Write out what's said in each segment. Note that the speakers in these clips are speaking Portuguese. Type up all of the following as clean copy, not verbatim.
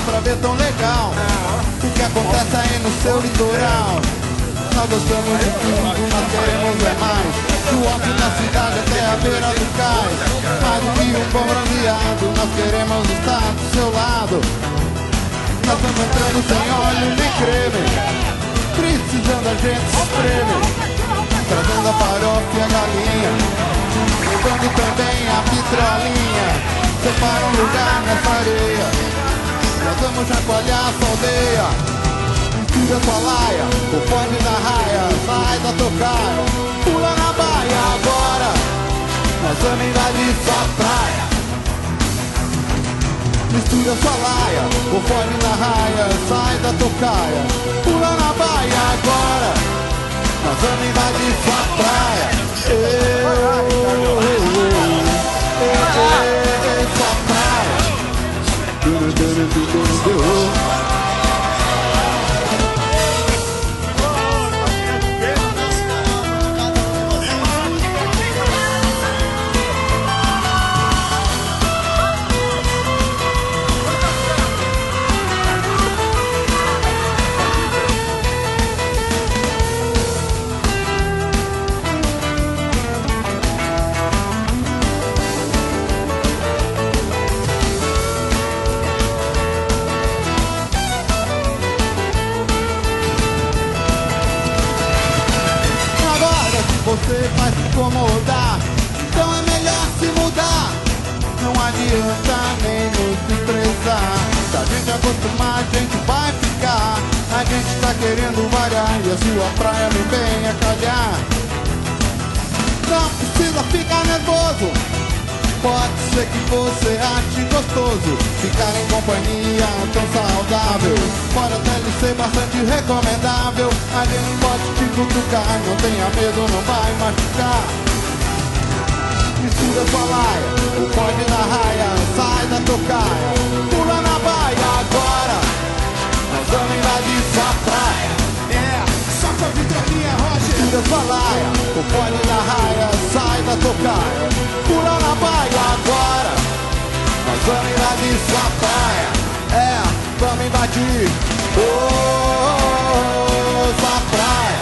pra ver tão legal o que acontece aí no seu litoral. Nós gostamos de tudo, nós queremos ver mais, do alto da cidade até a beira do cais. Mais do que um bom bronzeado, nós queremos estar do seu lado. Nós estamos entrando sem óleo nem creme, precisando a gente se espreme, trazendo a farofa e a galinha, levando também a vitrolinha. Separa um lugar nessa areia, nós vamos chacoalhar essa aldeia. Mistura sua laia, o fone da raia, sai da tocaia, pula na baia agora, nós vamos invadir sua praia. Mistura sua laia, o fone da raia, sai da tocaia, pula na baia agora, nós vamos invadir sua praia. Sua praia. Você vai se incomodar, então é melhor se mudar. Não adianta nem nos estressar, se a gente acostumar a gente vai ficar. A gente tá querendo variar e a sua praia vem bem a calhar. Não precisa ficar nervoso, pode ser que você ache gostoso ficar em companhia tão saudável. Pode até lhe ser bastante recomendável. A gente pode te cutucar, não tenha medo, não vai machucar. Mistura sua laia, o pode na raia, sai da tocaia, pula na baia agora, nós vamos invadir sua praia. Solta a vitrolinha, Roger. Mistura sua laia, o pode na raia, sai da tocaia, pula na baia agora, nós vamos invadir sua praia. Vamos invadir sua praia.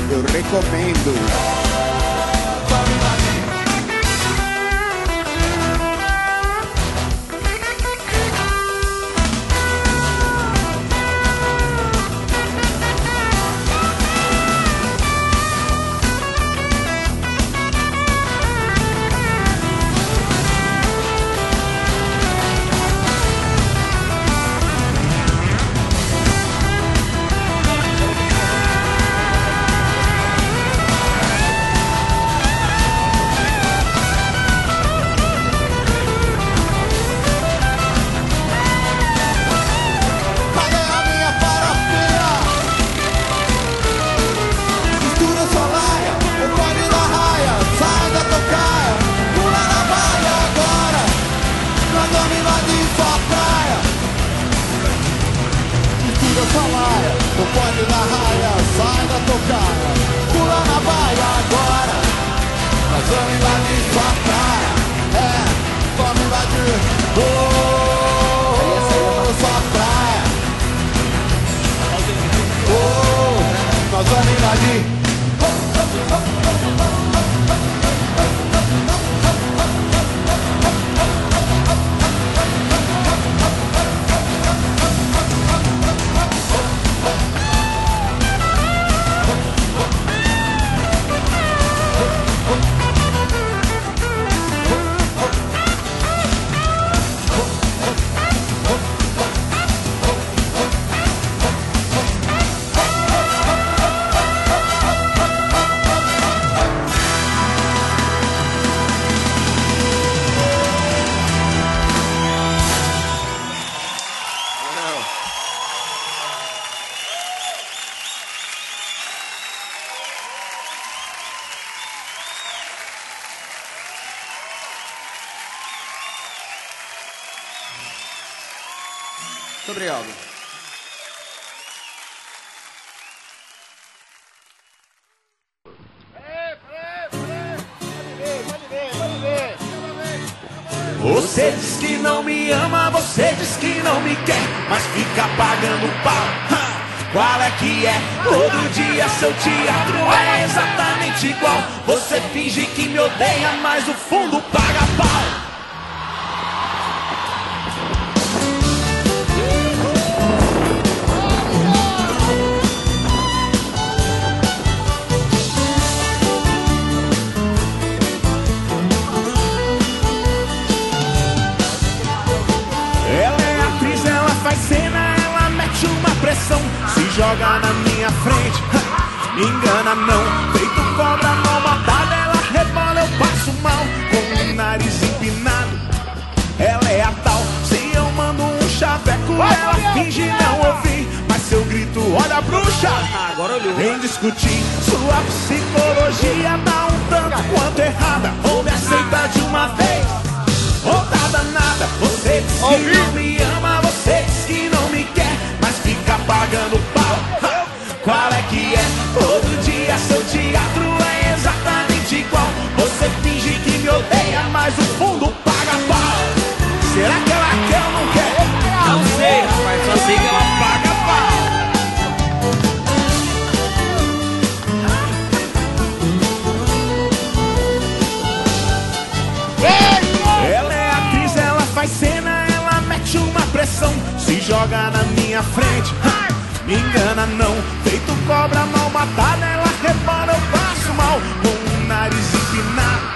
Eu recomendo. Vamos invadir. O pode na raia, sai da tocaia, pula na baia agora, nós vamos invadir sua praia. Vamos invadir sua praia. Nós vamos invadir. Muito obrigado. Você diz que não me ama, você Você diz que não me quer, mas fica pagando pau. Qual é que é? Todo dia seu teatro é exatamente igual. Você finge que me odeia, mas o fundo paga pau. Se joga na minha frente, me engana não. Feito cobra mal matada, ela rebola, eu passo mal. Com o nariz empinado, ela é a tal. Se eu mando um chaveco, ela finge não ouvir. Mas se eu grito, olha a bruxa, vem discutir. Sua psicologia tá um tanto quanto errada. Ou me aceita de uma vez, ou tá danada. Você diz que não me ama, você diz que não me quer, mas fica pagando pau. Qual é que é? Todo dia seu teatro é exatamente igual. Você finge que me odeia, mas o fundo paga pau. Será que ela quer ou não quer? Não sei, rapaz, só sei que ela paga pau. Ela é atriz, ela faz cena, ela mete uma pressão. Se joga na minha frente, me engana não. Feito cobra mal matada, ela rebola, eu passo mal. Com o nariz empinado,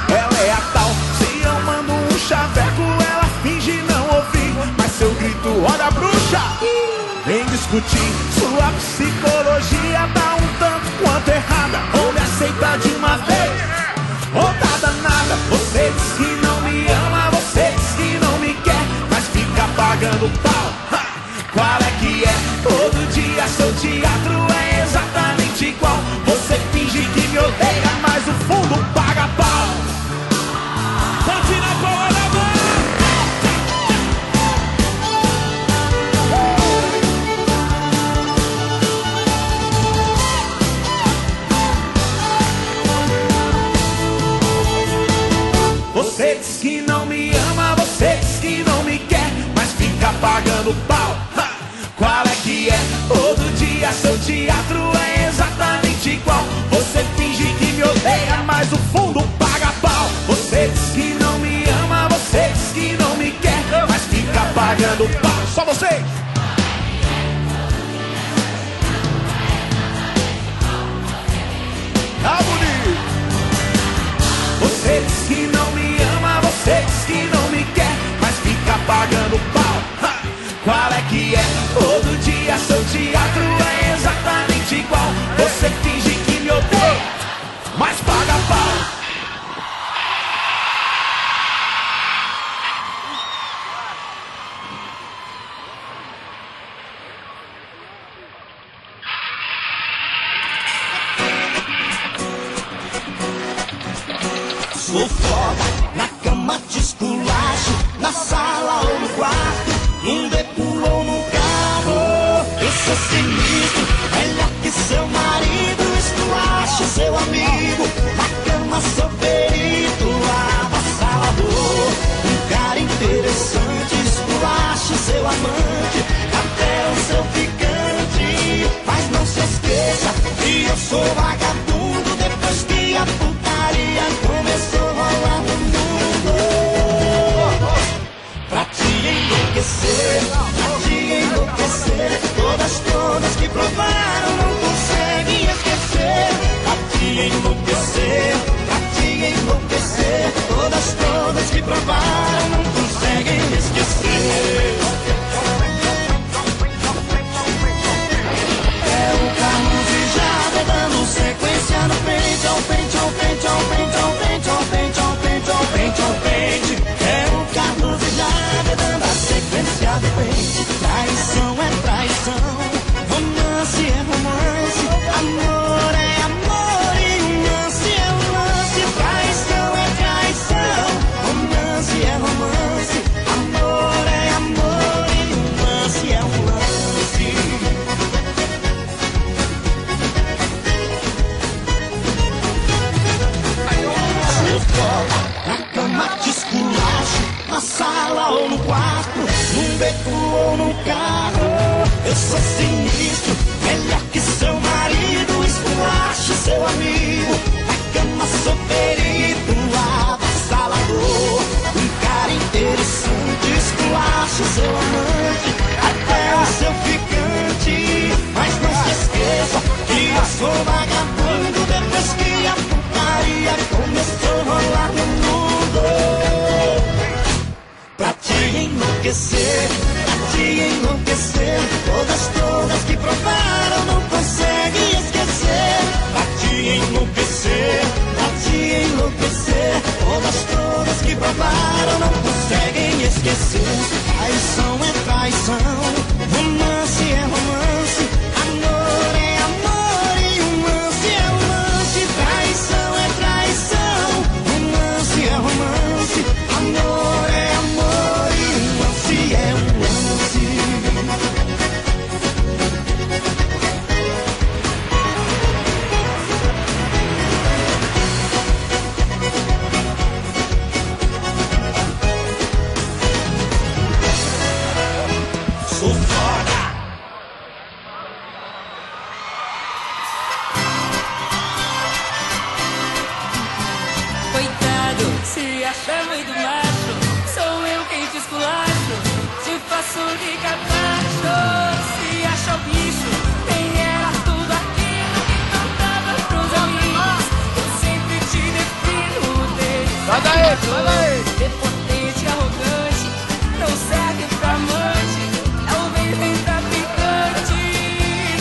ela é a tal. Se eu mando um chaveco, ela finge não ouvir. Mas se eu grito, olha a bruxa, vem discutir. Sua psicologia tá um tanto quanto errada. Ou me aceita de uma vez, ou tá danada. Você diz que não me ama, você diz que não me quer, mas fica pagando pau. Qual é que é? Todo dia seu teatro é exatamente igual. Você finge que me odeia, mas o fundo paga pau. Bate na palma da mão. Você diz que não me ama, você diz que não me quer, mas fica pagando pau. Qual é que é? Todo dia seu teatro é exatamente igual. Você finge que me odeia, mas o fundo paga pau. Você diz que não me ama, você diz que não me quer, mas fica pagando pau. Só você! Tá bonito! Você diz que não me ama, você diz que não me quer, mas fica pagando pau. Qual é que é? Todo dia seu teatro é exatamente igual. Você finge que me odeia, mas paga pau. Sou foda, na cama te esculacho, na sala ou no quarto, num beco ou no carro. Eu sou sinistro, melhor que seu marido, esculacho seu amigo, na cama sou perito, avassalador. Um cara interessante, esculacho seu amante, até o seu ficante. Mas não se esqueça que eu sou vagabundo, depois que a putaria começou a rolar no mundo. Pra te enlouquecer, todas que provaram não conseguem esquecer. Pra te enlouquecer, todas que provaram não conseguem esquecer. É o Carlos e Jade dando sequência no pente, ao pente, ao pente, ao pente, ao pente, ao pente, ao pente, ao pente, ao pente. É o Carlos e Jade dando a sequência do pente. Traição é traição, romance é romance, amor é amor e uma ou no carro. Eu sou sinistro, melhor que seu marido. Esculacho seu amigo, na cama sou perito, avassalador. Um cara interessante, esculacho seu amante, até o seu ficante. Mas não se esqueça que eu sou vagabundo. Depois que a putaria começou a rolar no mundo, pra te enlouquecer, todas que provaram não conseguem esquecer. Pra te enlouquecer, todas que provaram não conseguem esquecer. Traição é traição, romance é romance, amor é amor e romance é romance. Traição é traição, romance é romance, amor é amor e romance é romance. Sou foda. Coitado, se acha meio do macho, sou eu quem te esculacho, te faço de capacho. Se acha o bicho, nem era tudo aquilo que contava pros amigos. Eu sempre te defino desde Sai daí, sai daí. prepotente, arrogante, não serve pra amante, é o bem traficante.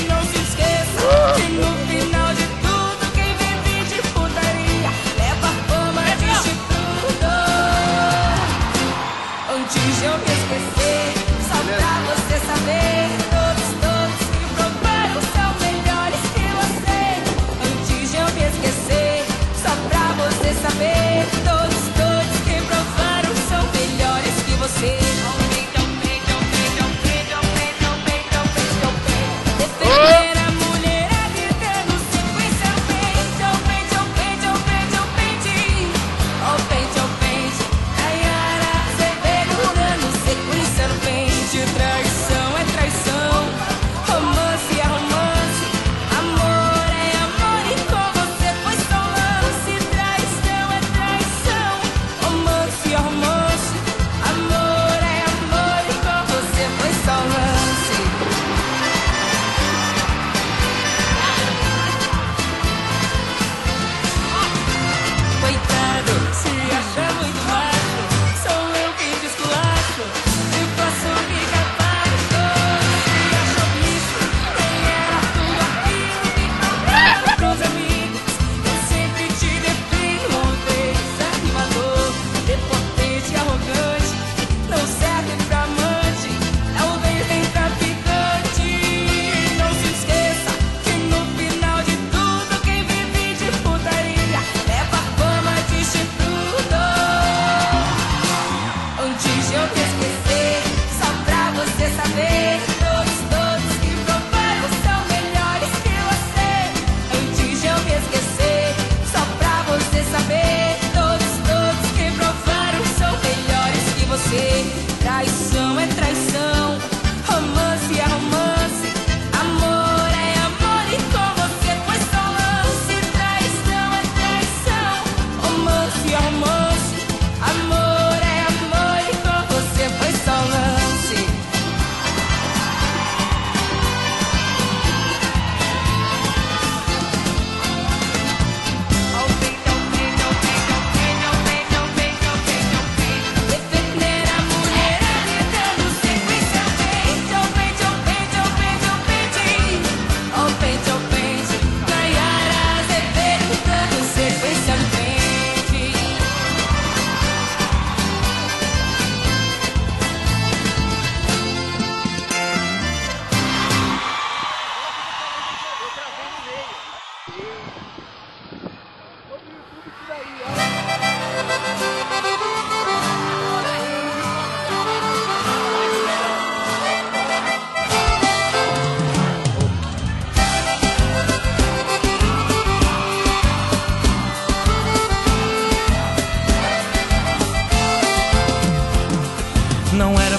Não se esqueça que no final de tudo quem vive de putaria leva fama disso tudo.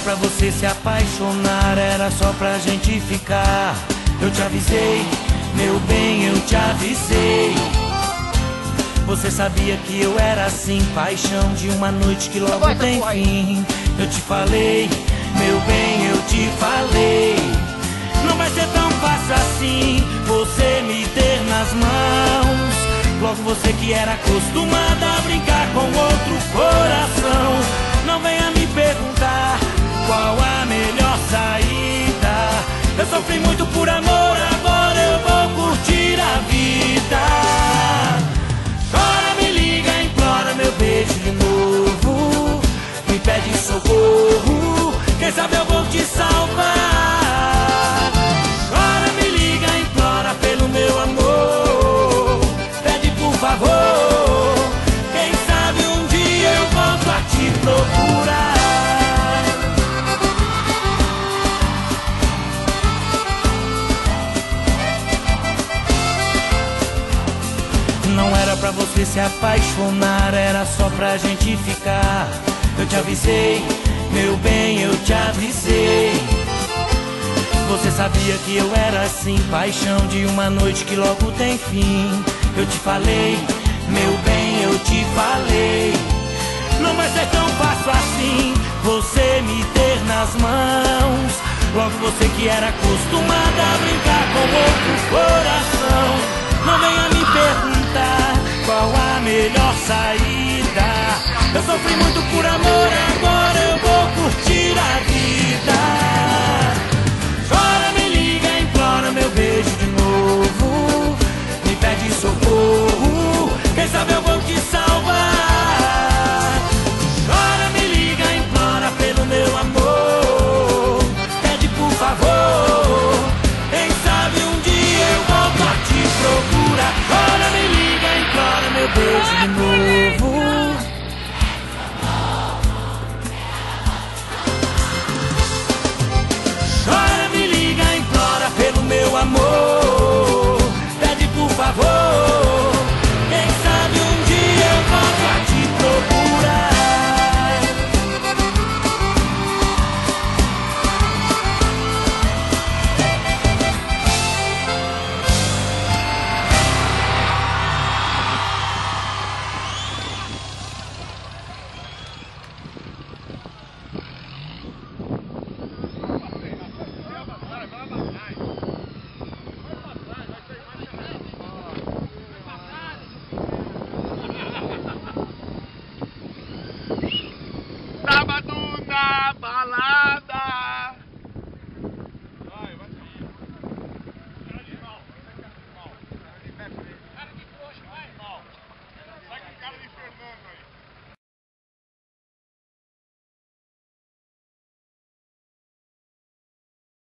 pra você se apaixonar, era só pra gente ficar. Eu te avisei, meu bem, eu te avisei. Você sabia que eu era assim, paixão de uma noite que logo tem fim. Eu te falei, meu bem, eu te falei. Não vai ser tão fácil assim você me ter nas mãos. Logo você que era acostumada a brincar com outro coração. Não venha me perguntar qual a melhor saída. Eu sofri muito por amor, agora eu vou curtir a vida. Chora, me liga, implora meu beijo de novo. Me pede socorro, quem sabe eu vou te salvar. Chora, me liga, implora pelo meu amor. Pede por favor, quem sabe um dia eu volto a te procurar. Não era pra você se apaixonar, era só pra gente ficar. Eu te avisei, meu bem, eu te avisei. Você sabia que eu era assim, paixão de uma noite que logo tem fim. Eu te falei, meu bem, eu te falei. Não vai ser tão fácil assim você me ter nas mãos. Logo você que era acostumada a brincar com outro coração. Não venha me perguntar qual a melhor saída. Eu sofri muito por amor, agora eu vou curtir a vida. Chora, me liga, implora meu beijo de novo. Me pede socorro, quem sabe eu vou te salvar. Chora, me liga, implora pelo meu amor. Pede por favor, quem sabe um dia eu volto a te procurar. Chora, me liga, implora meu beijo de novo. Chora, me liga, implora pelo meu amor. Pede por favor, quem sabe um dia eu volto a te procurar. Sábado na balada.